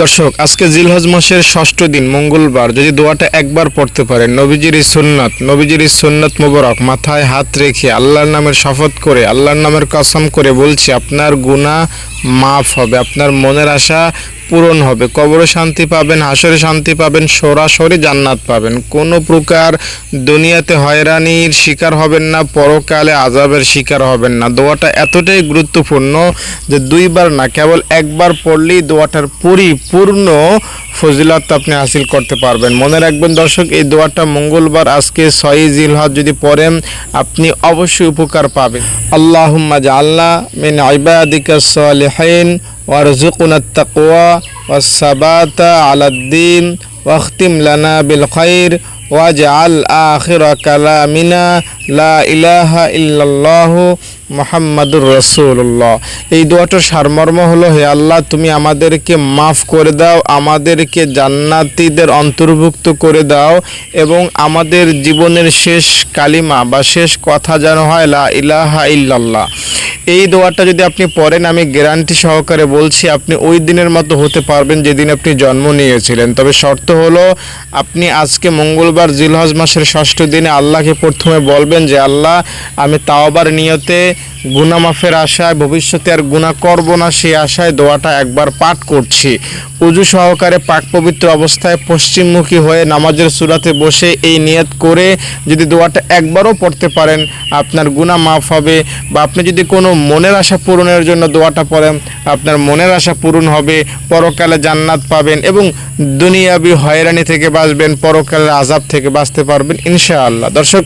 দর্শক, আজকে জিলহজ মাসের ষষ্ঠ দিন মঙ্গলবার যদি দোয়াটা একবার পড়তে পারেন, নবীজির সুন্নাত মুবারক মাথায় হাত রেখে আল্লাহর নামের শপথ করে, আল্লাহর নামের কসম করে বলছি, আপনার গুনাহ মাফ হবে, আপনার মনের আশা পূরণ হবে, কবরে শান্তি পাবেন, হাসরে শান্তি পাবেন, সরাসরি জান্নাত পাবেন। কোনো প্রকার দুনিয়াতে হয়রানির শিকার হবেন না, পরকালে আযাবের শিকার হবেন না। দোয়াটা এতটাই গুরুত্বপূর্ণ যে দুইবার না, কেবল একবার পড়লেই দোয়াটার পরিপূর্ণ ফজিলত আপনি হাসিল করতে পারবেন। মনে রাখবেন দর্শক, এই দোয়াটা মঙ্গলবার আজকে 6 জিলহজ যদি পড়েন আপনি অবশ্যই উপকার পাবেন। আল্লাহুম্মা জাআলনা মিন ইবাদিকাস সালিহিন ওয়ারযুকনা আত-তাকওয়া ওয়াস-সাবাতা আলাদ-দ্বীন ওয়াখতিম লানা বিল খায়র ওয়াজআল আখিরা কালামিনা লা ইলাহা ইল্লাল্লাহু মুহাম্মাদুর রাসূলুল্লাহ। এই দোয়াটার সারমর্ম হলো, হে আল্লাহ, তুমি আমাদেরকে মাফ করে দাও, আমাদেরকে জান্নাতীদের অন্তর্ভুক্ত করে দাও, এবং আমাদের জীবনের শেষ কালিমা বা শেষ কথা যেন হয় লা ইলাহা ইল্লাল্লাহ। এই দোয়াটা যদি আপনি পড়েন, আমি গ্যারান্টি সহকারে বলছি আপনি ওই দিনের মতো হতে পারবেন যেদিন আপনি জন্ম নিয়েছিলেন। তবে শর্ত হলো, আপনি আজকে মঙ্গলবার জিলহজ মাসের ষষ্ঠ দিনে আল্লাহকে প্রথমে বলবেন যে, আল্লাহ, আমি তাওবার নিয়তে গুনাহ মাফের আশায়, ভবিষ্যতে আর গুনাহ করব না সেই আশায় দোয়াটা একবার পাঠ করছি। উযু সহকারে পাক পবিত্র অবস্থায় পশ্চিমমুখী হয়ে নামাজের সূরাতে বসে এই নিয়ত করে যদি দোয়াটা একবারও পড়তে পারেন, আপনার গুনাহ মাফ হবে। বা আপনি যদি কোনো মনের আশা পূরণের জন্য দোয়াটা পড়েন, আপনার মনের আশা পূরণ হবে, পরকালে জান্নাত পাবেন এবং দুনিয়াবি হয়রানি থেকে বাঁচবেন, পরকালের আযাব থেকে বাঁচতে পারবেন ইনশাআল্লাহ। দর্শক,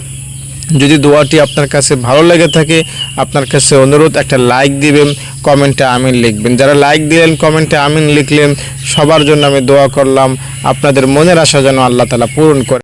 যদি দোয়াটি আপনার কাছে ভালো লেগে থাকে, আপনার কাছে অনুরোধ, একটা লাইক দিবেন, কমেন্টে আমিন লিখবেন। যারা লাইক দিলেন, কমেন্টে আমিন লিখলেন, সবার জন্য আমি দোয়া করলাম আপনাদের মনের আশা যেন আল্লাহ তাআলা পূরণ করে।